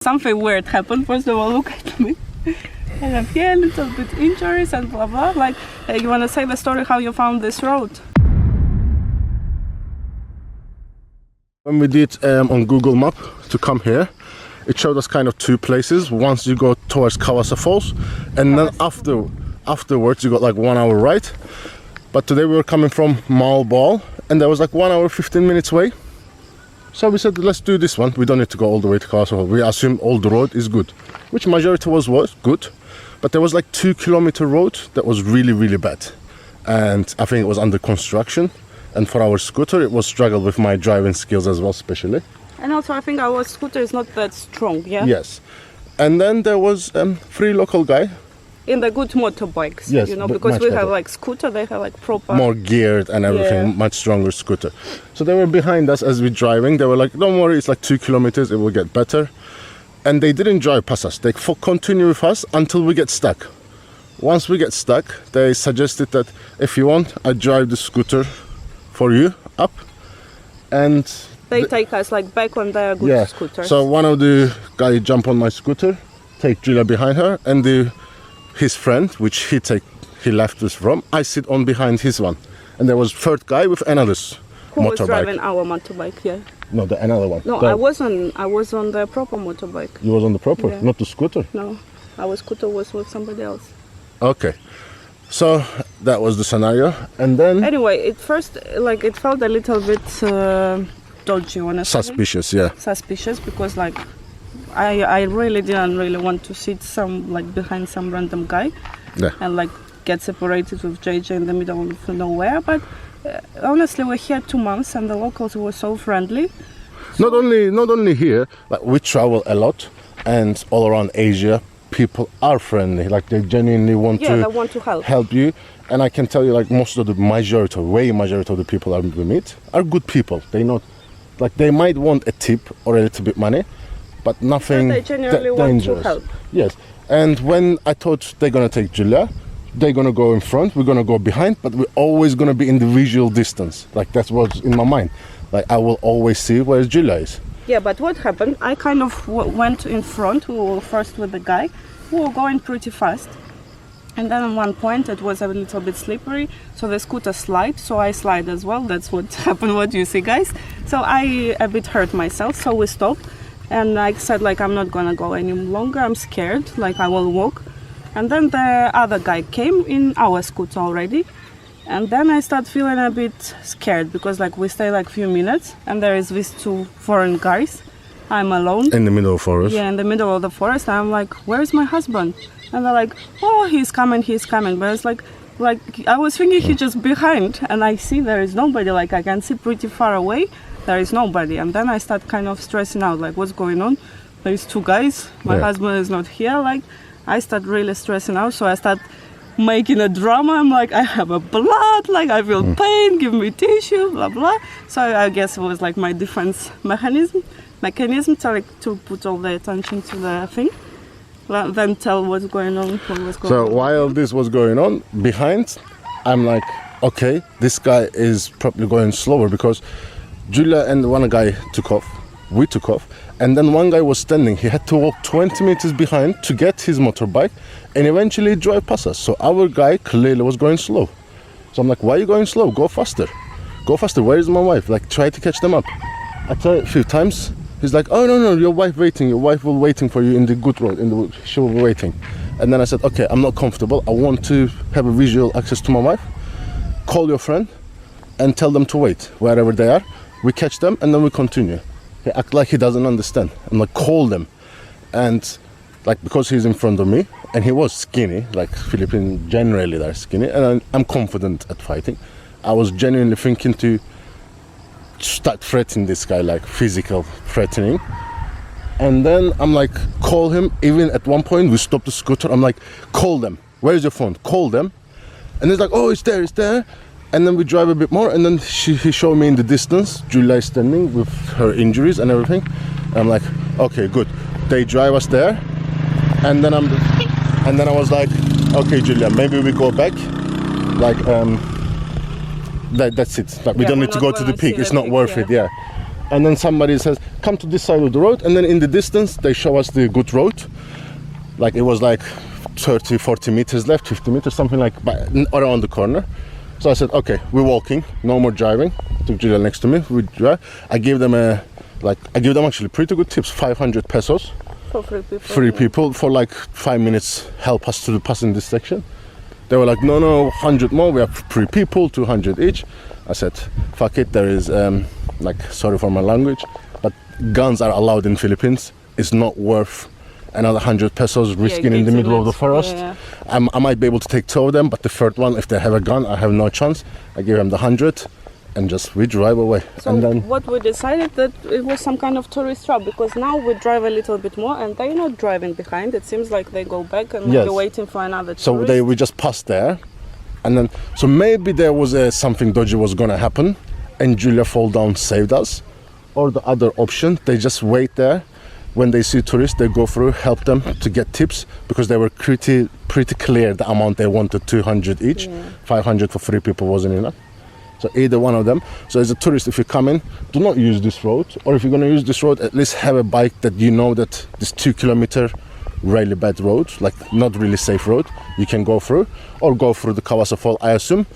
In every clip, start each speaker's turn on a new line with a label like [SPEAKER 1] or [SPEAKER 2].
[SPEAKER 1] Something weird happened. First of all, look at me. I have here a little bit injuries and blah blah. Like, you want to say the story how you found this road?
[SPEAKER 2] When we did on Google Map to come here, it showed us kind of two places. Once you go towards Kawasa Falls, and then afterwards you got like 1 hour ride. But today we were coming from Moalboal, and that was like 1 hour 15 minutes away. So we said, let's do this one. We don't need to go all the way to Kawasa Falls. We assume all the road is good, which majority was good. But there was like 2 kilometer road that was really, really bad. And I think it was under construction. And for our scooter, it was struggle with my driving skills as well, especially.
[SPEAKER 1] And also, I think our scooter is not that strong, yeah?
[SPEAKER 2] Yes. And then there was 3 local guy.
[SPEAKER 1] In the good motorbikes,
[SPEAKER 2] yes,
[SPEAKER 1] you know, because we
[SPEAKER 2] better.
[SPEAKER 1] have like scooter, they have like proper...
[SPEAKER 2] More geared and everything,
[SPEAKER 1] yeah.
[SPEAKER 2] Much stronger scooter. So they were behind us as we're driving. They were like, don't worry, it's like 2 kilometers, it will get better. And they didn't drive past us. They continue with us until we get stuck. Once we get stuck, they suggested that if you want, I drive the scooter for you up. And
[SPEAKER 1] they take us like back on their good scooters.
[SPEAKER 2] So one of the guys jump on my scooter, take Julia behind her, and his friend, which he left us from, I sit on behind his one. And there was third guy with another motorbike.
[SPEAKER 1] Who was driving our motorbike, yeah?
[SPEAKER 2] No, another one.
[SPEAKER 1] No, I was on the proper motorbike.
[SPEAKER 2] You was on the proper,
[SPEAKER 1] yeah.
[SPEAKER 2] Not the scooter?
[SPEAKER 1] No, our scooter was with somebody else.
[SPEAKER 2] Okay. So that was the scenario. And then...
[SPEAKER 1] Anyway, at first, like, it felt a little bit dodgy, honestly.
[SPEAKER 2] Suspicious, yeah.
[SPEAKER 1] Suspicious, because like, I really didn't want to sit behind some random guy,
[SPEAKER 2] yeah.
[SPEAKER 1] And like get separated with JJ in the middle of nowhere. But honestly, we're here 2 months, and the locals were so friendly.
[SPEAKER 2] Not only here, like we travel a lot, and all around Asia, people are friendly. Like they genuinely want to help you. And I can tell you, like most of the majority of the people we meet are good people. They might want a tip or a little bit money, but nothing
[SPEAKER 1] they genuinely want to help.
[SPEAKER 2] Yes. And when I thought they're gonna take Julia, they're gonna go in front, we're gonna go behind, but we're always gonna be in the visual distance. Like that's what's in my mind. Like I will always see where Julia is.
[SPEAKER 1] Yeah, but what happened? I kind of went in front. We were first with the guy. We were going pretty fast. And then at one point it was a little bit slippery, so the scooter slid, so I slide as well. That's what happened, what you see, guys. So I a bit hurt myself, so we stopped. And I said, like, I'm not gonna go any longer, I'm scared, like I will walk. And then the other guy came in our scooter already. And then I start feeling a bit scared, because like we stay like few minutes and there is these 2 foreign guys. I'm alone. In the middle of the forest? Yeah, in the middle of the forest. I'm like, where's my husband? And they're like, oh, he's coming. But it's like I was thinking he's just behind, and I see there is nobody. Like I can see pretty far away, there is nobody. And then I start kind of stressing out, like what's going on? There's 2 guys, my husband is not here. Like I start really stressing out, so I start making a drama. I'm like, I have a blood, like I feel pain, give me tissue, blah blah. So I guess it was like my defense mechanism to put all the attention to the thing, then tell what's going on. So
[SPEAKER 2] while this was going on behind, I'm like, okay, this guy is probably going slower, because Julia and one guy took off, we took off, and then one guy was standing. He had to walk 20 meters behind to get his motorbike and eventually drive past us. So our guy clearly was going slow. So I'm like, why are you going slow? Go faster, where is my wife? Like try to catch them up. I tried a few times. He's like, oh no, your wife will waiting for you in the good road, she will be waiting. And then I said, okay, I'm not comfortable, I want to have a visual access to my wife. Call your friend and tell them to wait wherever they are. We catch them and then we continue. He act like he doesn't understand. I'm like, call them. And like, because he's in front of me and he was skinny, like Philippines generally they're skinny, and I'm confident at fighting. I was genuinely thinking to start threatening this guy, like physical threatening. And then I'm like, call him. Even at one point we stopped the scooter. I'm like, call them, where's your phone? Call them. And he's like, oh, it's there. And then we drive a bit more, and then he showed me in the distance Julia is standing with her injuries and everything. And I'm like, okay, good. They drive us there, and then I was like, okay, Julia, maybe we go back. Like that's it. Like we don't need to go to the peak. It's not worth it. Yeah. and then somebody says, come to this side of the road, and then in the distance they show us the good road. Like it was like 30, 40 meters left, 50 meters, something like around the corner. So I said, okay, we're walking, no more driving. Took Julia next to me, we drive. I gave them actually pretty good tips, 500 pesos.
[SPEAKER 1] For 3 people.
[SPEAKER 2] 3 people for like 5 minutes, help us to pass in this section. They were like, no, 100 more, we have 3 people, 200 each. I said, fuck it, there is, like, sorry for my language, but guns are allowed in Philippines. It's not worth another 100 pesos risking in the middle of the forest.
[SPEAKER 1] Yeah.
[SPEAKER 2] I might be able to take 2 of them, but the third one, if they have a gun, I have no chance. I gave them the 100 and just we drive away.
[SPEAKER 1] So
[SPEAKER 2] and then
[SPEAKER 1] what we decided that it was some kind of tourist trap, because now we drive a little bit more and they're not driving behind. It seems like they go back and
[SPEAKER 2] Yes.
[SPEAKER 1] they're waiting for another tourist.
[SPEAKER 2] so we just passed there, and then so maybe there was something dodgy was gonna happen, and Julia fall down saved us, or the other option, they just wait there. When they see tourists, they go through, help them to get tips, because they were pretty clear the amount they wanted, 200 each.
[SPEAKER 1] Yeah.
[SPEAKER 2] 500 for 3 people wasn't enough. So either one of them. So as a tourist, if you come in, do not use this road, or if you're going to use this road, at least have a bike that you know that this 2 kilometer really bad road, like not really safe road, you can go through, or go through the Kawasa Fall, I assume,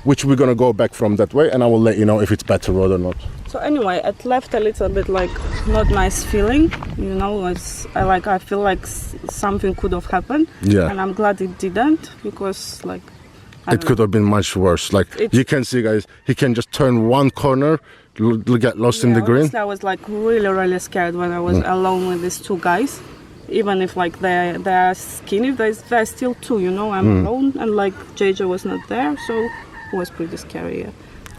[SPEAKER 2] which we're going to go back from that way, and I will let you know if it's better road or not.
[SPEAKER 1] So anyway, it left a little bit like not nice feeling, you know. I feel like something could have happened,
[SPEAKER 2] Yeah.
[SPEAKER 1] and I'm glad it didn't, because like
[SPEAKER 2] It could have been much worse. Like you can see, guys, he can just turn one corner, get lost in the green.
[SPEAKER 1] Honestly, I was like really scared when I was alone with these 2 guys. Even if like they're skinny, they're still 2, you know. I'm alone, and like JJ was not there, so it was pretty scary. Yeah.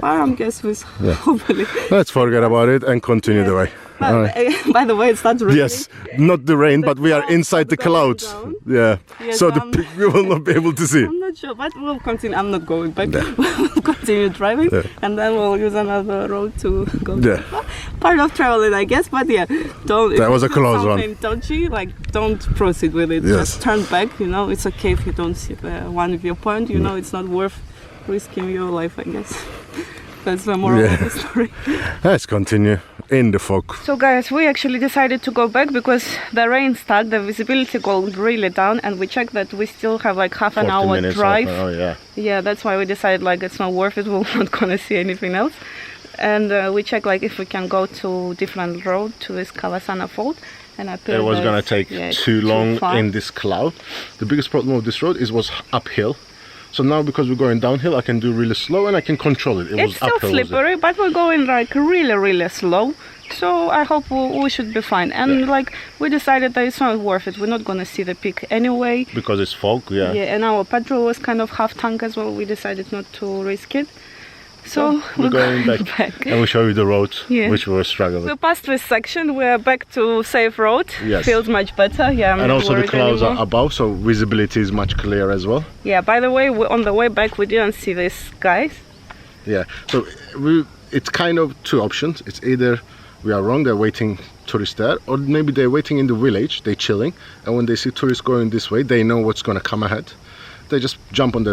[SPEAKER 1] I guess we hopefully.
[SPEAKER 2] Let's forget about it and continue the way. All right.
[SPEAKER 1] By the way, it's not raining.
[SPEAKER 2] Yes, not the rain, but we are inside the clouds. Yeah.
[SPEAKER 1] Yes,
[SPEAKER 2] So the peak we will not be able to see.
[SPEAKER 1] I'm not sure, but we'll continue. I'm not going back. We'll continue driving, and then we'll use another road to go.
[SPEAKER 2] Yeah.
[SPEAKER 1] Part of traveling, I guess. But yeah, don't.
[SPEAKER 2] That was a close one.
[SPEAKER 1] Something dodgy, like don't proceed with it.
[SPEAKER 2] Yes.
[SPEAKER 1] Just turn back. You know, it's okay if you don't see the one viewpoint. You know, it's not worth risking your life, I guess. That's the moral of the story.
[SPEAKER 2] Let's continue in the fog.
[SPEAKER 1] So guys, we actually decided to go back because the rain started, the visibility got really down, and we checked that we still have like half an hour drive. Yeah, that's why we decided like it's not worth it, we're not gonna see anything else. And we checked like if we can go to different road to this Kawasana Fault. And it
[SPEAKER 2] was gonna take too long in this cloud. The biggest problem of this road was uphill. So now because we're going downhill, I can do really slow and I can control it.
[SPEAKER 1] It's still slippery, but we're going like really slow. So I hope we should be fine. And like we decided that it's not worth it. We're not gonna see the peak anyway.
[SPEAKER 2] Because it's fog, yeah.
[SPEAKER 1] Yeah, and our petrol was kind of half tank as well. We decided not to risk it. So
[SPEAKER 2] we're going back. And we'll show you the road, which we were struggling.
[SPEAKER 1] We passed this section, we're back to safe road.
[SPEAKER 2] Yes.
[SPEAKER 1] Feels much better, yeah.
[SPEAKER 2] And also the clouds are above, so visibility is much clearer as well.
[SPEAKER 1] Yeah, by the way, on the way back we didn't see these guys.
[SPEAKER 2] Yeah, so it's kind of 2 options. It's either we are wrong, they're waiting tourists there, or maybe they're waiting in the village, they're chilling, and when they see tourists going this way, they know what's going to come ahead. They just jump on their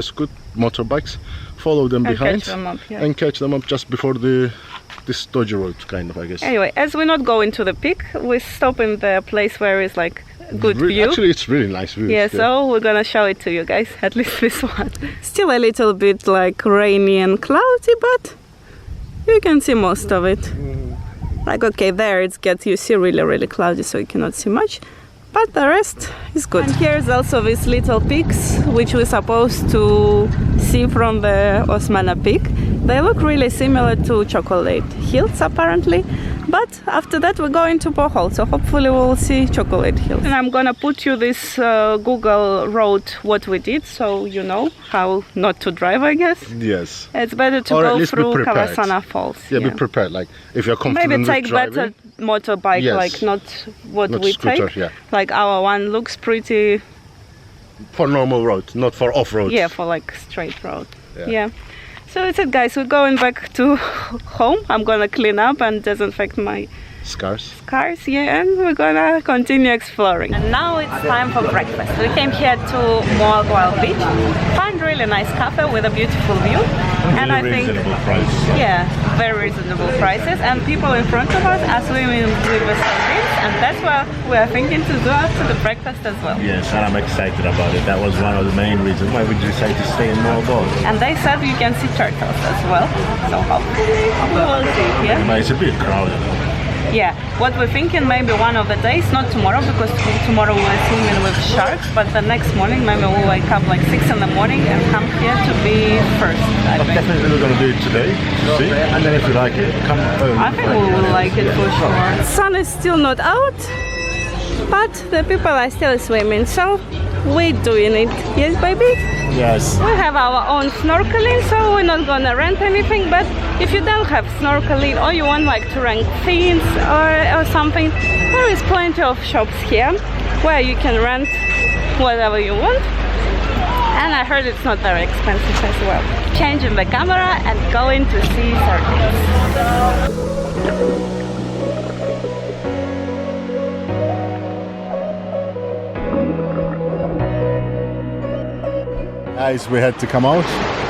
[SPEAKER 2] motorbikes, follow them behind, and catch them up just before this dodgy road, kind of, I guess.
[SPEAKER 1] Anyway, as we're not going to the peak, we stop in the place where it's like good view.
[SPEAKER 2] Actually, it's really nice view.
[SPEAKER 1] Yeah, so we're gonna show it to you guys, at least this one. Still a little bit like rainy and cloudy, but you can see most of it. Like, okay, there you see really cloudy, so you cannot see much. But the rest is good. And here's also these little peaks, which we're supposed to see from the Osmeña Peak. They look really similar to Chocolate Hills, apparently. But after that, we're going to Bohol, so hopefully we'll see Chocolate Hills. And I'm gonna put you this Google road, what we did, so you know how not to drive, I guess.
[SPEAKER 2] Yes.
[SPEAKER 1] It's better to go through Kawasana Falls.
[SPEAKER 2] Yeah, be prepared. Like, if you're confident
[SPEAKER 1] maybe take
[SPEAKER 2] driving,
[SPEAKER 1] better motorbike, like not we
[SPEAKER 2] scooter,
[SPEAKER 1] take. Like our one looks pretty...
[SPEAKER 2] For normal road, not for off-road.
[SPEAKER 1] Yeah, for like straight road. Yeah. So that's it, guys. We're going back to home. I'm gonna clean up and disinfect my
[SPEAKER 2] Scarce.
[SPEAKER 1] Cars, yeah, and we're gonna continue exploring. And now it's time for breakfast. We came here to Moalboal beach, find really nice cafe with a beautiful view, and I think
[SPEAKER 3] reasonable price.
[SPEAKER 1] yeah, very reasonable prices. And people in front of us are swimming with the sardines, and that's what we are thinking to do after the breakfast as well.
[SPEAKER 3] Yes, and I'm excited about it. That was one of the main reasons why we decided to stay in Moalboal.
[SPEAKER 1] And they said you can see turtles as well, so hopefully we will see. Yeah.
[SPEAKER 3] But it's a bit crowded.
[SPEAKER 1] Yeah, what we're thinking maybe one of the days, not tomorrow because tomorrow we're swimming with sharks, but the next morning maybe we'll wake up like 6 in the morning and come here to be first.
[SPEAKER 3] But definitely we're going to do it today, see? And then if you like it, come home.
[SPEAKER 1] I think we will like it for sure. Sun is still not out, but the people are still swimming, so we're doing it. Yes, baby?
[SPEAKER 2] Yes.
[SPEAKER 1] We have our own snorkeling, so we're not gonna rent anything, but if you don't have snorkeling or you want like to rent fins or something, there is plenty of shops here where you can rent whatever you want. And I heard it's not very expensive as well. Changing the camera and going to see sardines.
[SPEAKER 2] Guys, we had to come out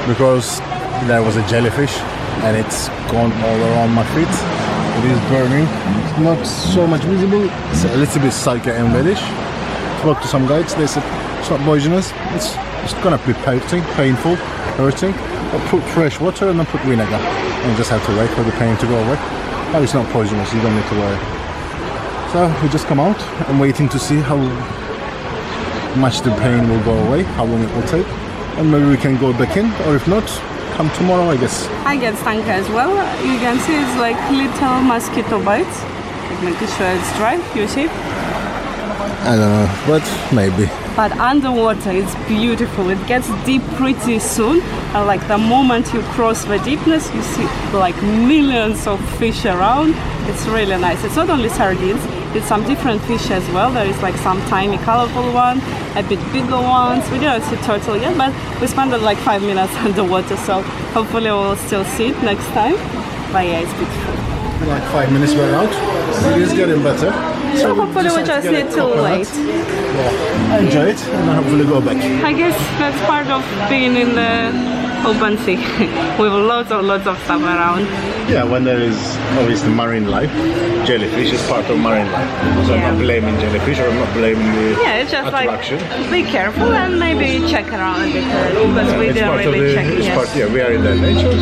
[SPEAKER 2] because there was a jellyfish and it's gone all around my feet. It is burning. It's not so much visible. It's a little bit salty and reddish. Spoke to some guides. They said it's not poisonous. It's gonna be painful, hurting. But put fresh water and then put vinegar. And you just have to wait for the pain to go away. But it's not poisonous. You don't need to worry. So we just come out. I'm waiting to see how much the pain will go away, how long it will take. And maybe we can go back in, or if not, come tomorrow, I guess. I get stung as well. You can see it's like little mosquito bites. Like making sure it's dry, you see? I don't know, but maybe. But underwater, it's beautiful. It gets deep pretty soon. And like the moment you cross the deepness, you see like millions of fish around. It's really nice. It's not only sardines, it's some different fish as well. There is like some tiny colorful one, a bit bigger ones. We didn't see turtle yet, but we spent like 5 minutes underwater, so hopefully we'll still see it next time. But yeah, it's beautiful. Like 5 minutes we're out. It is getting better. So hopefully we just need to wait. Yeah. Enjoy it and then hopefully go back. I guess that's part of being in the open sea with lots of stuff around.
[SPEAKER 3] Yeah, when there is obviously marine life, jellyfish is part of marine life. So I'm not blaming jellyfish or I'm not blaming the
[SPEAKER 1] it's just
[SPEAKER 3] attraction.
[SPEAKER 1] Like be careful and maybe check around a bit because we didn't really check.
[SPEAKER 3] We are in the nature.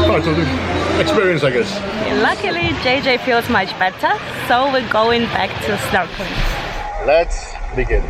[SPEAKER 3] Part of the experience, I guess.
[SPEAKER 1] Luckily, JJ feels much better, so we're going back to snorkeling.
[SPEAKER 3] Let's begin.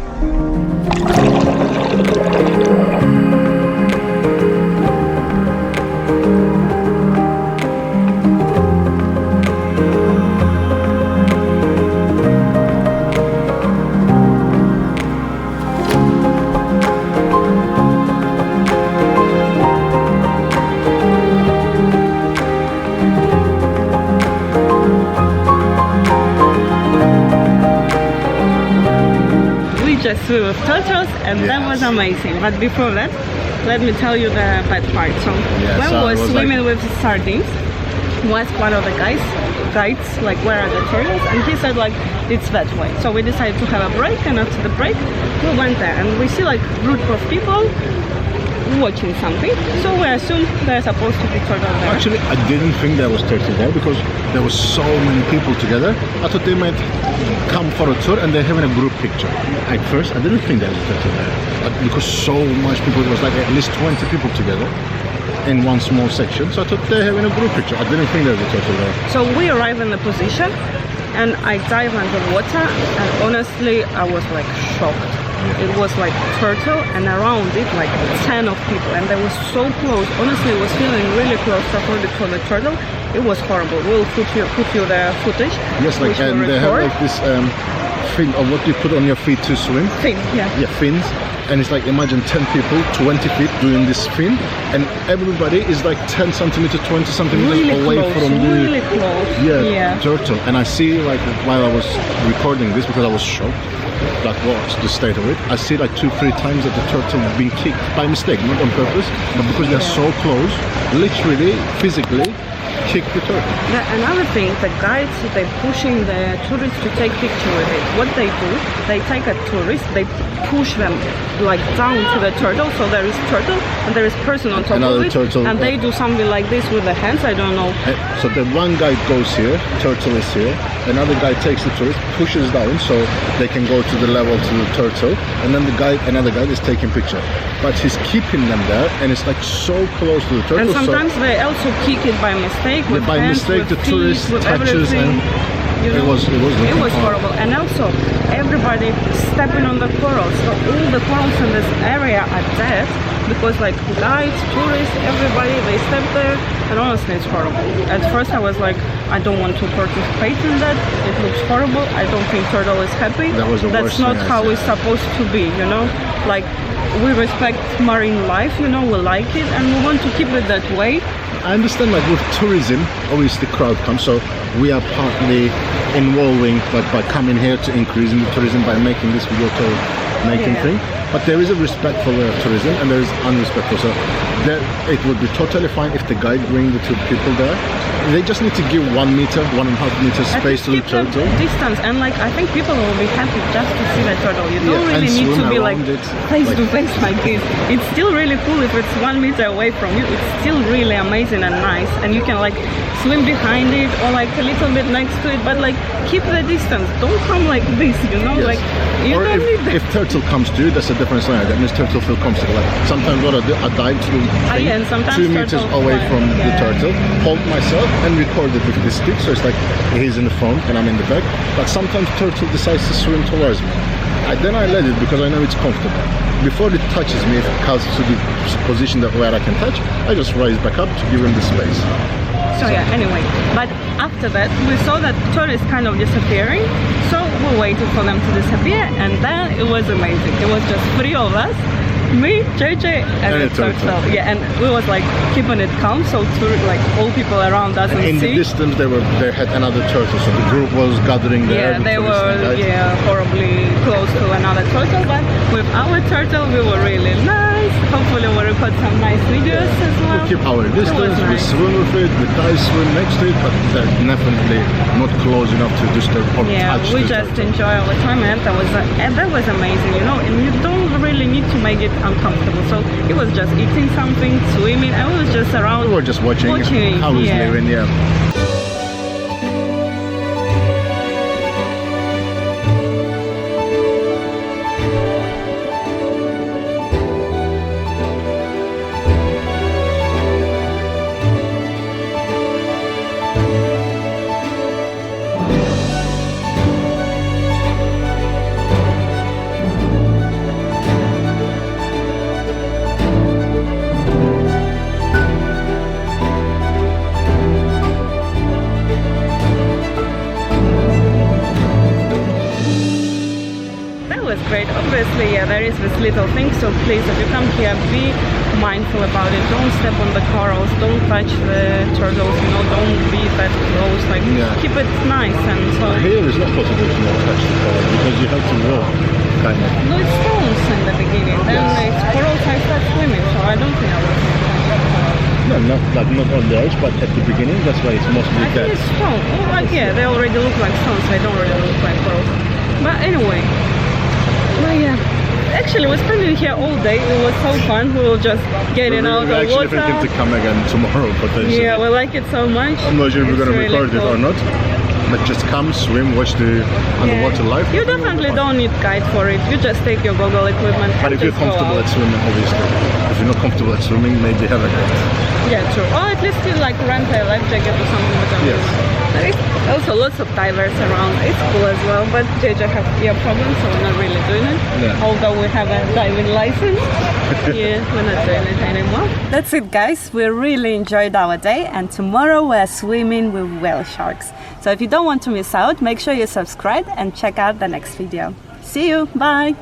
[SPEAKER 1] Just swim with turtles and that was amazing. But before that, let me tell you the bad part. So when we were swimming with sardines, was one of the guides like where are the turtles, and he said like it's that way. So we decided to have a break, and after the break we went there and we see like group of people watching something, so we assume they're supposed to be turtle there.
[SPEAKER 2] Actually, I didn't think there was turtle there because there was so many people together. I thought they might come for a tour and they're having a group picture. At first, I didn't think there was a turtle there, but because so much people, it was like at least 20 people together in one small section, so I thought they're having a group picture. I didn't think there was a turtle there.
[SPEAKER 1] So we arrived in the position and I dived under water and honestly I was like shocked. It was like turtle and around it like 10 of people and they were so close. Honestly, it was feeling really close for the turtle. It was horrible. We'll put you the footage.
[SPEAKER 2] Yes, like and they have like this fin of what you put on your feet to swim.
[SPEAKER 1] Fin, yeah.
[SPEAKER 2] Yeah, fins. And it's like imagine 10 people, 20 feet doing this fin, and everybody is like 10 centimeters, 20 centimeters
[SPEAKER 1] really
[SPEAKER 2] away
[SPEAKER 1] close,
[SPEAKER 2] from
[SPEAKER 1] really
[SPEAKER 2] the
[SPEAKER 1] close.
[SPEAKER 2] Turtle. And I see like while I was recording this because I was shocked. Like what's the state of it? I see like 2-3 times that the turtle being kicked by mistake, not on purpose, but because they're so close, literally, physically,
[SPEAKER 3] kick the turtle.
[SPEAKER 1] Another thing, the guides, they're pushing the tourists to take picture with it. What they do, they take a tourist, they push them like down to the turtle, so there is turtle and there is person on top
[SPEAKER 3] Another
[SPEAKER 1] of it,
[SPEAKER 3] turtle,
[SPEAKER 1] and they do something like this with the hands, I don't know.
[SPEAKER 3] So the one guy goes here, turtle is here, another guy takes the tourist, pushes down so they can go to the level to the turtle, and then another guy is taking picture. But he's keeping them there, and it's like so close to the turtle.
[SPEAKER 1] And sometimes they also kick it by mistake. With
[SPEAKER 3] by
[SPEAKER 1] hands,
[SPEAKER 3] mistake,
[SPEAKER 1] with
[SPEAKER 3] the
[SPEAKER 1] feet,
[SPEAKER 3] tourist
[SPEAKER 1] with
[SPEAKER 3] touches
[SPEAKER 1] everything.
[SPEAKER 3] and
[SPEAKER 1] You know,
[SPEAKER 3] it was
[SPEAKER 1] horrible. And also, everybody stepping on the corals. So all the corals in this area are dead because, like, guides, tourists, everybody, they step there. And honestly, it's horrible. At first, I was like, I don't want to participate in that. It looks horrible. I don't think turtle is happy.
[SPEAKER 3] That was the
[SPEAKER 1] That's
[SPEAKER 3] worst
[SPEAKER 1] not
[SPEAKER 3] thing I
[SPEAKER 1] how
[SPEAKER 3] said.
[SPEAKER 1] it's supposed to be. You know, like. We respect marine life, you know, we like it and we want to keep it that way.
[SPEAKER 3] I understand, like with tourism, obviously crowd comes, so we are partly involving, like by coming here to increasing the tourism by making this video tour making thing. But there is a respectful way of tourism and there is unrespectful. So it would be totally fine if the guide bring the two people there. They just need to give 1 meter, 1.5 meter space to the turtle.
[SPEAKER 1] Distance, and like I think people will be happy just to see the turtle. You don't really need to be like face to face like this. It's still really cool if it's 1 meter away from you. It's still really amazing and nice, and you can like swim behind it or like a little bit next to it, but like keep the distance. Don't come like this, you know, like you
[SPEAKER 3] or
[SPEAKER 1] don't need that.
[SPEAKER 3] if turtle comes to you, that's a different scenario. That means turtle feel comfortable. Like sometimes what I dive to
[SPEAKER 1] And sometimes
[SPEAKER 3] 2 meters away from the turtle, hold myself and record it with the stick, so it's like he's in the front and I'm in the back. But sometimes turtle decides to swim towards me. Then I let it because I know it's comfortable. Before it touches me, if it comes to the position where I can touch, I just rise back up to give him the space.
[SPEAKER 1] So yeah, anyway, but after that we saw that tourists kind of disappearing, so we waited for them to disappear, and then it was amazing. It was just 3 of us, me, JJ, and the turtle. Yeah, and we was like keeping it calm, so like all people around doesn't see.
[SPEAKER 3] In the distance, they had another turtle, so the group was gathering there.
[SPEAKER 1] Yeah, they were horribly close to another turtle, but with our turtle we were really nice. Hopefully we'll record some nice videos as well.
[SPEAKER 3] We keep our distance, we swim with it, we dive swim next to it, but they're definitely not close enough to disturb or touch
[SPEAKER 1] we
[SPEAKER 3] the
[SPEAKER 1] just
[SPEAKER 3] turtle.
[SPEAKER 1] enjoy our time, and that was amazing, you know, and you don't really need to make it uncomfortable. So it was just eating something, swimming, and we was just around.
[SPEAKER 3] We were just watching how he's living,
[SPEAKER 1] Great. Obviously, yeah, there is this little thing, so please, if you come here, be mindful about it. Don't step on the corals, don't touch the turtles, you know, don't be that close, like keep it nice. And so
[SPEAKER 3] here it's not possible to not touch the coral because you have to walk, kind of.
[SPEAKER 1] No, it's stones in the beginning, then it's corals I start swimming, so I don't think I will.
[SPEAKER 3] No, not on the edge, but at the beginning, that's why it's mostly dead.
[SPEAKER 1] I think it's stone. Oh, yeah, they already look like stones, they don't really look like corals. But anyway. Well, yeah, actually we're spending here all day. It was so fun. We were just getting out of the water.
[SPEAKER 3] We're actually thinking to come again tomorrow potentially.
[SPEAKER 1] Yeah, we like it so much.
[SPEAKER 3] I'm not sure if we're going to record it or not. But just come, swim, watch the underwater life.
[SPEAKER 1] You definitely don't need guide for it. You just take your goggle equipment.
[SPEAKER 3] But if you're comfortable at swimming, obviously. If you're not comfortable at swimming, maybe have a guide.
[SPEAKER 1] Yeah, true. Or at least you like rent a life jacket or something like that.
[SPEAKER 3] Yes.
[SPEAKER 1] There is also lots of divers around. It's cool as well, but JJ have ear problems, so we're not really doing it. Yeah. Although we have a diving license. Yeah, we're not doing it anymore. That's it, guys. We really enjoyed our day, and tomorrow we're swimming with whale sharks. So if you don't want to miss out, make sure you subscribe and check out the next video. See you. Bye.